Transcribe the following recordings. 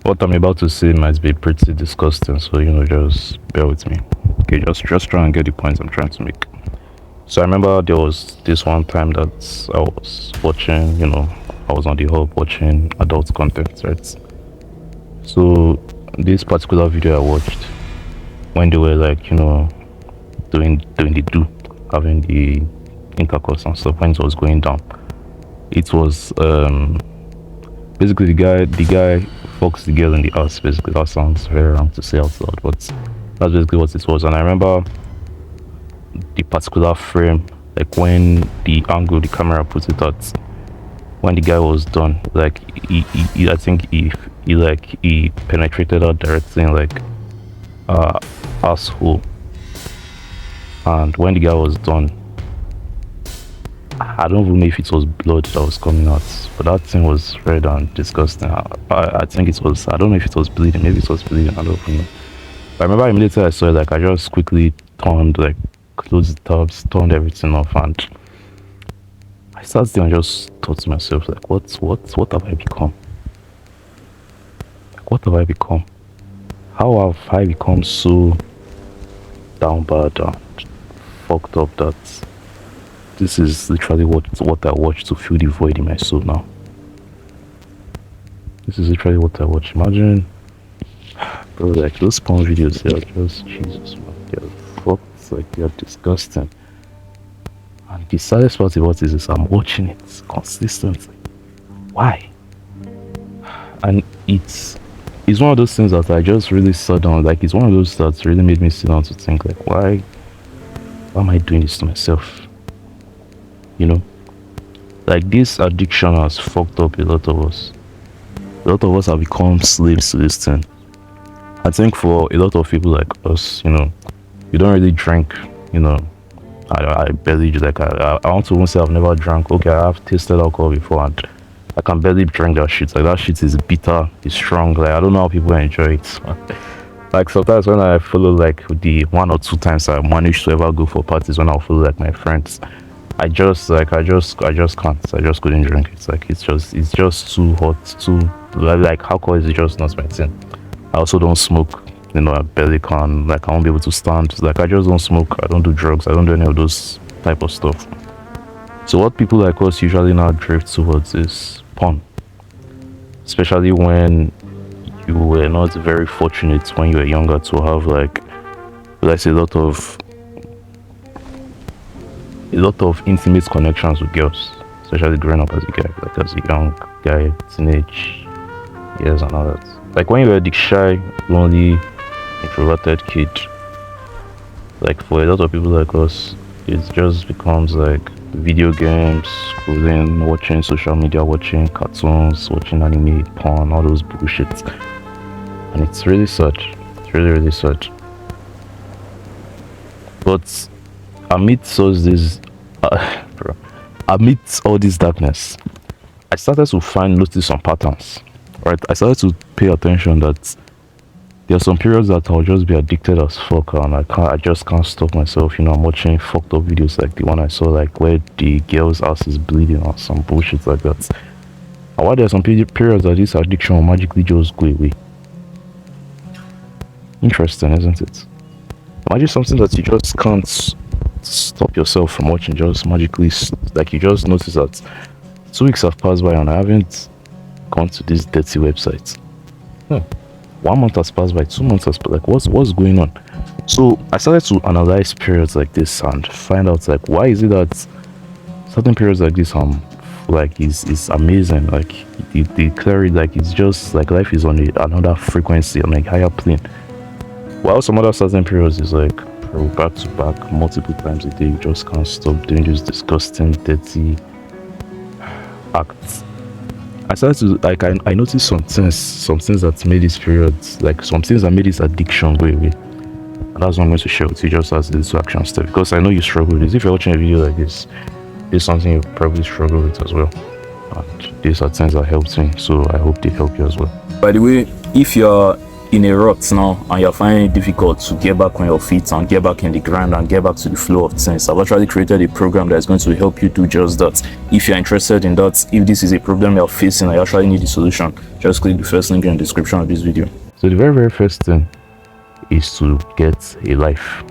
What I'm about to say might be pretty disgusting, so just bear with me. Okay, just try and get the points I'm trying to make. So I remember there was this one time that I was watching, I was on the hub watching adult content, right? So this particular video I watched when they were like, doing the do, having the intercourse and stuff when it was going down. It was basically the guy fucks the girl in the ass. Basically, that sounds very wrong to say out loud, but that's basically what it was. And I remember the particular frame, like when the angle the camera put it at, when the guy was done, like I think he penetrated her directly in like asshole. And when the guy was done, I don't even know if it was blood that was coming out, but that thing was red and disgusting. I think it was, I don't know if it was bleeding, maybe it was bleeding, I don't know. But I remember immediately I saw it, like I just quickly turned, like closed the tabs, turned everything off, and I sat there and just thought to myself, like what have I become? Like, what have I become? How have I become so down bad and fucked up that this is literally what I watch to fill the void in my soul now? This is literally what I watch. Imagine, bro, like those porn videos, they are just, Jesus, man, they are fucked, like they are disgusting. And the saddest part about this is I'm watching it consistently. Why? And it's one of those things that I just really sat down, like it's one of those that really made me sit down to think, like why am I doing this to myself? Like this addiction has fucked up a lot of us. A lot of us have become slaves to this thing. I think for a lot of people like us, you don't really drink, I barely, like I want to even say I've never drank. Okay, I have tasted alcohol before and I can barely drink that shit. Like that shit is bitter, it's strong. Like I don't know how people enjoy it. Like sometimes when I follow, like the 1 or 2 times I managed to ever go for parties, when I follow like my friends, I just can't. I just couldn't drink it. Like it's just too hot, too like alcohol is just not my thing. I also don't smoke. I barely can. Like I won't be able to stand. Like I just don't smoke. I don't do drugs. I don't do any of those type of stuff. So what people like us usually now drift towards is porn, especially when you were not very fortunate when you were younger to have like, let's say, a lot of intimate connections with girls, especially growing up as a guy, like as a young guy, teenage years and all that. Like when you were the shy, lonely, introverted kid, like for a lot of people like us, it just becomes like video games, scrolling, watching social media, watching cartoons, watching anime, porn, all those bullshit. And it's really sad. It's really, really sad. But amidst all this, amidst all this darkness, I started to notice some patterns. Right, I started to pay attention that there are some periods that I'll just be addicted as fuck, and I just can't stop myself. I'm watching fucked up videos like the one I saw, like where the girl's ass is bleeding or some bullshit like that. And while there are some periods that this addiction will magically just go away. Interesting, isn't it? Imagine something that you just can't stop yourself from watching, just magically, like you just notice that 2 weeks have passed by and I haven't gone to this dirty website. 1 month has passed by, 2 months has passed, like what's going on? So I started to analyze periods like this and find out, like, why is it that certain periods like this like is amazing, like the clarity, like it's just like life is on another frequency, on a higher plane, while some other certain periods is like back to back multiple times a day. You just can't stop doing these disgusting, dirty acts. I started to, like, I noticed some things that made these periods, like some things that made this addiction go away. And that's what I'm going to share with you just as this action step, because I know you struggle with this. If you're watching a video like this is something you probably struggle with as well. And these are things that helped me, so I hope they help you as well. By the way, if you're in a rut now and you're finding it difficult to get back on your feet and get back in the grind and get back to the flow of things, I've actually created a program that is going to help you do just that. If you're interested in that, if this is a problem you're facing and you actually need a solution, just click the first link in the description of this video. So the very first thing is to get a life.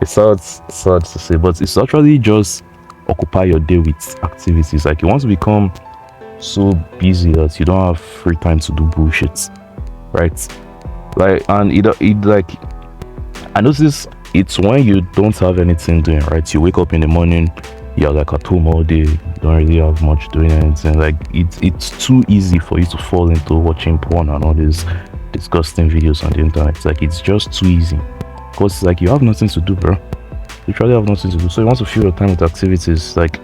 It sounds sad to say, but it's actually just occupy your day with activities. Like, you want to become so busy that you don't have free time to do bullshit, right? Like, and it like, I notice it's when you don't have anything doing, right? You wake up in the morning, you're like at home all day, you don't really have much doing anything. Like, it's too easy for you to fall into watching porn and all these disgusting videos on the internet. It's like, it's just too easy because it's like you have nothing to do, bro. You literally have nothing to do. So you want to fill your time with activities. Like,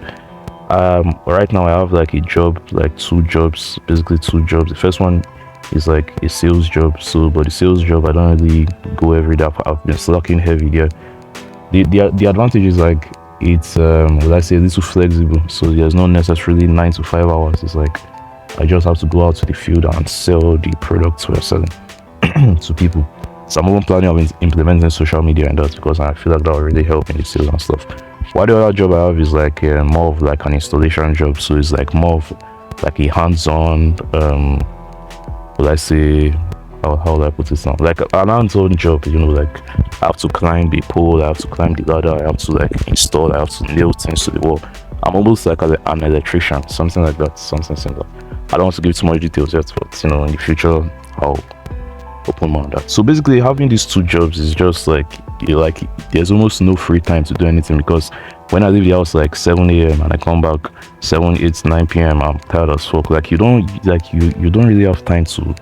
right now I have like a job, like basically two jobs. The first one is like a sales job. So, but the sales job, I don't really go every day. I've been slacking heavy there. The advantage is like, it's will I say, a little flexible. So there's not necessarily 9 to 5 hours. It's like I just have to go out to the field and sell the products we're selling to people. So I'm even planning on implementing social media and that, because I feel like that will really help in the sales and stuff. While the other job I have is like more of like an installation job. So it's like more of like a hands-on, will I say, how will I put this now? Like an hands-on job, you know, like I have to climb the pole, I have to climb the ladder, I have to like install, I have to nail things to the wall. I'm almost like an electrician, something like that, something similar. I don't want to give too much details yet, but you know, in the future, I'll open more on that. So basically, having these two jobs is just like, there's almost no free time to do anything, because when I leave the house like 7 a.m. and I come back 7, 8, 9 p.m, I'm tired as fuck. Like, you don't really have time to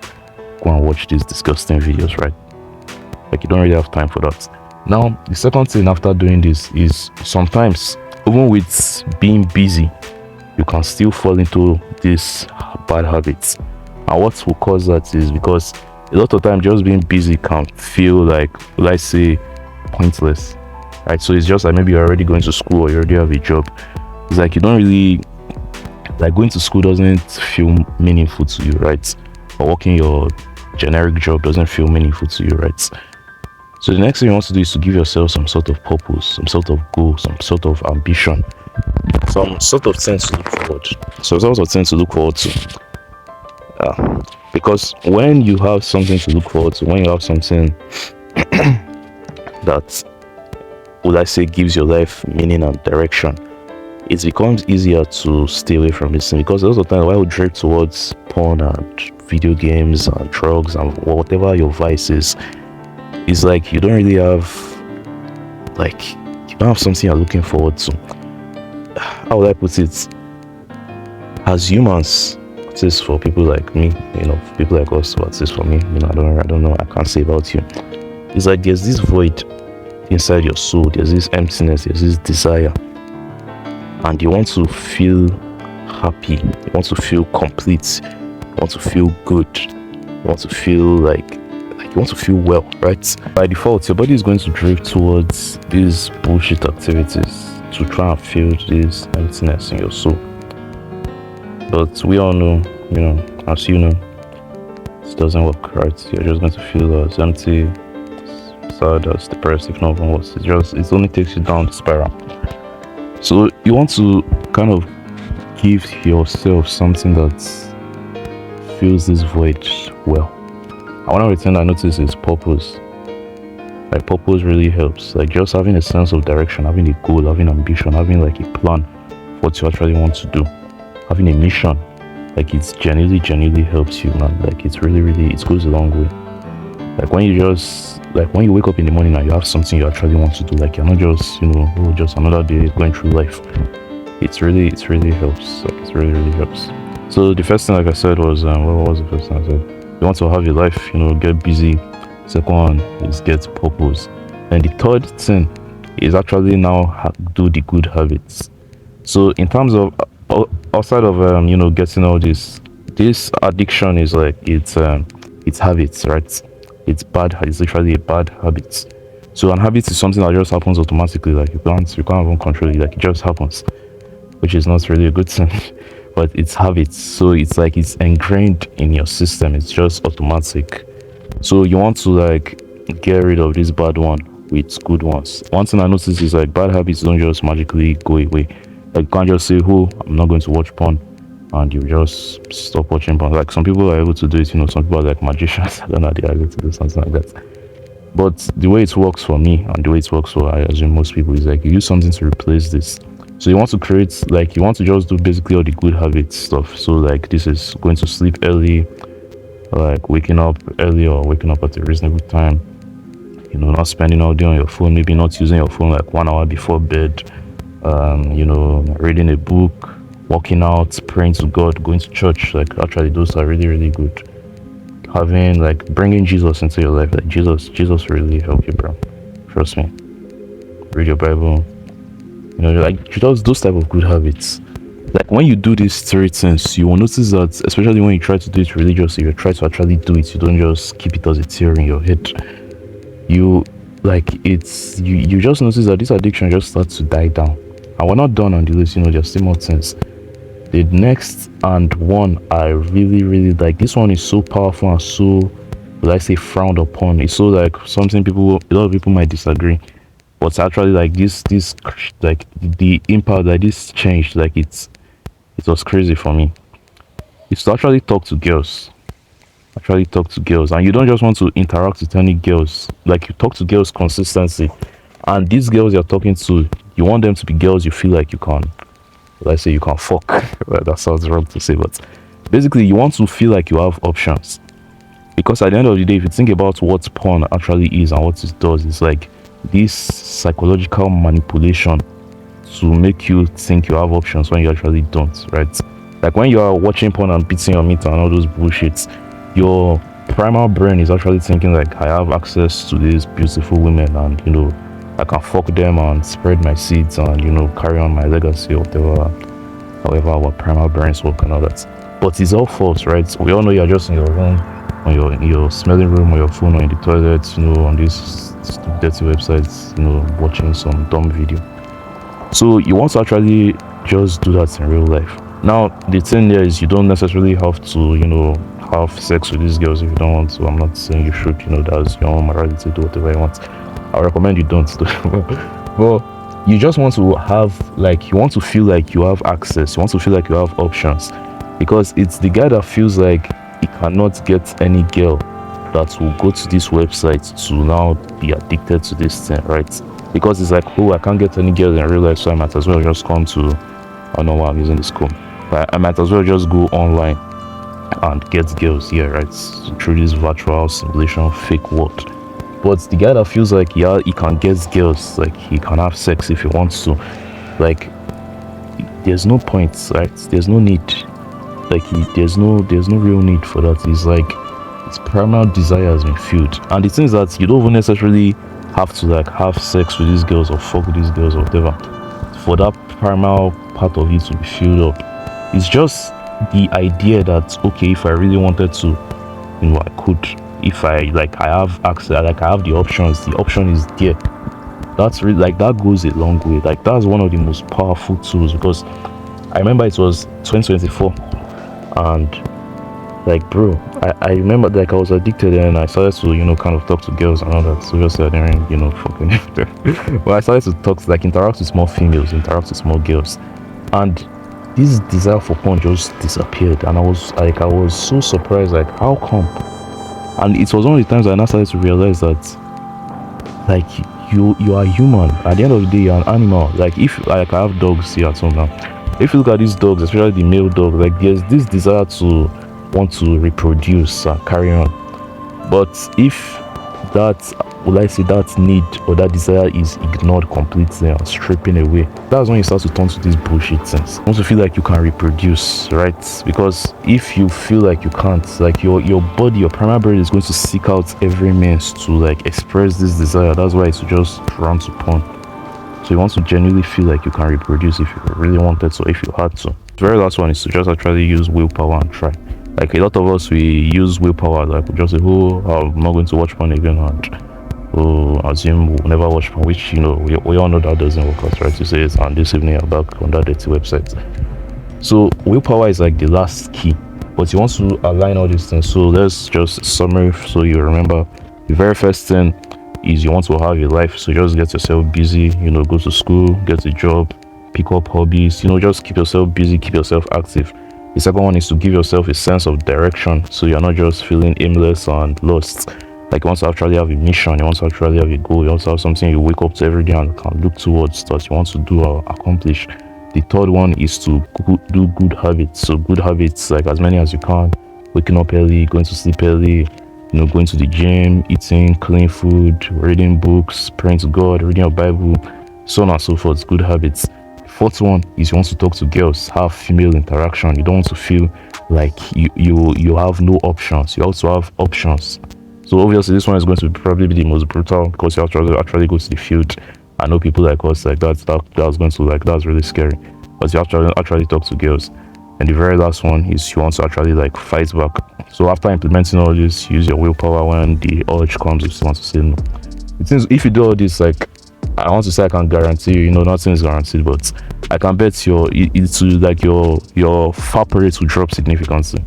go and watch these disgusting videos, right? Like, you don't really have time for that. Now, the second thing after doing this is, sometimes even with being busy, you can still fall into these bad habits. And what will cause that is because a lot of time just being busy can feel like, let's say, pointless, right? So it's just like, maybe you're already going to school or you already have a job. It's like you don't really, like, going to school doesn't feel meaningful to you, right? Or working your generic job doesn't feel meaningful to you, right? So the next thing you want to do is to give yourself some sort of purpose, some sort of goal, some sort of ambition, some sort of thing to look forward to. So sort of thing to look forward to. Because when you have something to look forward to, when you have something that, would I say, gives your life meaning and direction, it becomes easier to stay away from this thing. Because a lot of times, why we drift towards porn and video games and drugs and whatever your vice is like you don't really have, like, you don't have something you're looking forward to. How would I put it? As humans, this for people like me, you know, people like us, what's this for me? You know, I don't know, I can't say about you. It's like there's this void inside your soul, there's this emptiness, there's this desire, and you want to feel happy, you want to feel complete, you want to feel good, you want to feel like you want to feel well, right? By default, your body is going to drift towards these bullshit activities to try and fill this emptiness in your soul. But we all know, you know, as you know, it doesn't work, right? You're just going to feel as empty, sad, as depressed, if not even worse. It only takes you down the spiral. So you want to kind of give yourself something that fills this void well. And one of the things I notice is purpose. Like, purpose really helps. Like, just having a sense of direction, having a goal, having ambition, having like a plan for what you actually want to do, having a mission. Like, it's genuinely helps you, man. Like, it's really, it goes a long way. Like, when you wake up in the morning and you have something you actually want to do, like, you're not just, you know, just another day going through life. It really helps. Like, it really helps. So the first thing, like I said, was what was the first thing I said? You want to have your life, you know, get busy. Second one is get purpose. And the third thing is actually now do the good habits. So in terms of outside of you know, getting all this addiction is like it's habits, right? It's literally a bad habit. So an habit is something that just happens automatically. Like you can't even control it. Like it just happens, which is not really a good thing. But it's habits, so it's like it's ingrained in your system. It's just automatic. So you want to like get rid of this bad one with good ones. One thing I noticed is like bad habits don't just magically go away. Like you can't just say, "Oh, I'm not going to watch porn," and you just stop watching porn. Like some people are able to do it, some people are like magicians. I don't know how they are able to do something like that. But the way it works for me and the way it works for I assume most people is like you use something to replace this. So you want to create like you want to just do basically all the good habits stuff. So like this is going to sleep early, like waking up early or waking up at a reasonable time, not spending all day on your phone, maybe not using your phone like 1 hour before bed, reading a book, working out, praying to God, going to church. Like actually those are really, really good. Having like bringing Jesus into your life, like Jesus really help you, bro. Trust me. Read your Bible, like just those type of good habits. Like when you do these three things, you will notice that, especially when you try to do it religiously, you try to actually do it. You don't just keep it as a theory in your head. You you just notice that this addiction just starts to die down. And we're not done on the list. There's still more things. The next and one I really, really like. This one is so powerful and so, let's say, frowned upon. It's so like something a lot of people might disagree. But actually, like this, like the impact that this changed, like it was crazy for me. It's to actually talk to girls. Actually talk to girls, and you don't just want to interact with any girls. Like you talk to girls consistently, and these girls you're talking to, you want them to be girls you feel like you can, let's say, you can fuck. Well, that sounds wrong to say, but basically you want to feel like you have options. Because at the end of the day, if you think about what porn actually is and what it does, it's like this psychological manipulation to make you think you have options when you actually don't, right? Like when you are watching porn and beating your meat and all those bullshits, your primal brain is actually thinking like, I have access to these beautiful women, and I can fuck them and spread my seeds and carry on my legacy or whatever, however our primal brains work and all that. But it's all false, right? We all know you're just in your room, in your smelling room, on your phone, or in the toilet, on these dirty websites, watching some dumb video. So you want to actually just do that in real life. Now the thing there is, you don't necessarily have to have sex with these girls if you don't want to. I'm not saying you should, that's your own morality to do whatever you want. I recommend you don't do but you just want to have, like, you want to feel like you have access, you want to feel like you have options, because it's the guy that feels like he cannot get any girl that will go to this website to now be addicted to this thing, right? Because it's like, oh, I can't get any girls in real life, so I might as well just come to, I don't know why I'm using this code, but I might as well just go online and get girls here, right? Through this virtual simulation fake world. But the guy that feels like, yeah, he can get girls, like he can have sex if he wants to, like there's no point, right? There's no need. Like there's no real need for that. It's like his primal desire has been filled. And the thing is that you don't even necessarily have to like have sex with these girls or fuck with these girls or whatever for that primal part of it to be filled up. It's just the idea that, okay, if I really wanted to, I could. If I have access, like I have the options, the option is there. That's really, like, that goes a long way. Like that's one of the most powerful tools, because I remember it was 2024 and like, bro, I remember like I was addicted and I started to kind of talk to girls and all that. So obviously I didn't fucking but I started to talk, like interact with small females, interact with small girls, and this desire for porn just disappeared. And I was so surprised, like how come? And it was one of the times I now started to realize that, like, you are human. At the end of the day, you're an animal. Like, if like I have dogs here at home now, if you look at these dogs, especially the male dog, like there's this desire to want to reproduce and carry on. But if that need or that desire is ignored completely and stripping away, that's when you start to turn to these bullshit things. You want to feel like you can reproduce, right? Because if you feel like you can't, like your body, your primary brain is going to seek out every means to like express this desire. That's why it's just run to porn. So you want to genuinely feel like you can reproduce if you really wanted to, if you had to. The very last one is to just actually use willpower and try. Like a lot of us, we use willpower, like we just say, oh, I'm not going to watch porn again, and assume we'll never watch porn, which we all know that doesn't work out, right? You say it, and this evening I'm back on that dirty website. So willpower is like the last key. but you want to align all these things. So let's just summary so you remember. The very first thing is you want to have a life, so just get yourself busy, go to school, get a job, pick up hobbies, just keep yourself busy, keep yourself active. The second one is to give yourself a sense of direction, so you're not just feeling aimless and lost. Like you want to actually have a mission, you want to actually have a goal, you want to have something you wake up to every day and can look towards that you want to do or accomplish. The third one is to do good habits. So good habits, like as many as you can, waking up early, going to sleep early, going to the gym, eating clean food, reading books, praying to God, reading your Bible, so on and so forth. Good habits. The fourth one is you want to talk to girls, have female interaction. You don't want to feel like you have no options. You also have options. So obviously this one is going to probably be the most brutal because you have to actually go to the field. I know people like us, like that's going to that's really scary. But you have to actually talk to girls. And the very last one is you want to actually fight back. So after implementing all this, use your willpower when the urge comes if you want to say no. It seems if you do all this, I want to say I can guarantee you, nothing is guaranteed, but I can bet your fap rate will drop significantly.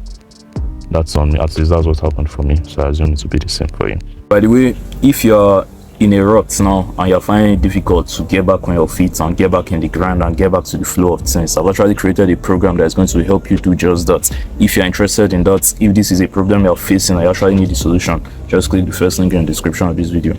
That's on me. At least that's what happened for me. So I assume it will be the same for you. By the way, if you're in a rut now and you're finding it difficult to get back on your feet and get back in the grind and get back to the flow of things, I've actually created a program that is going to help you do just that. If you're interested in that, if this is a problem you're facing and you actually need a solution, just click the first link in the description of this video.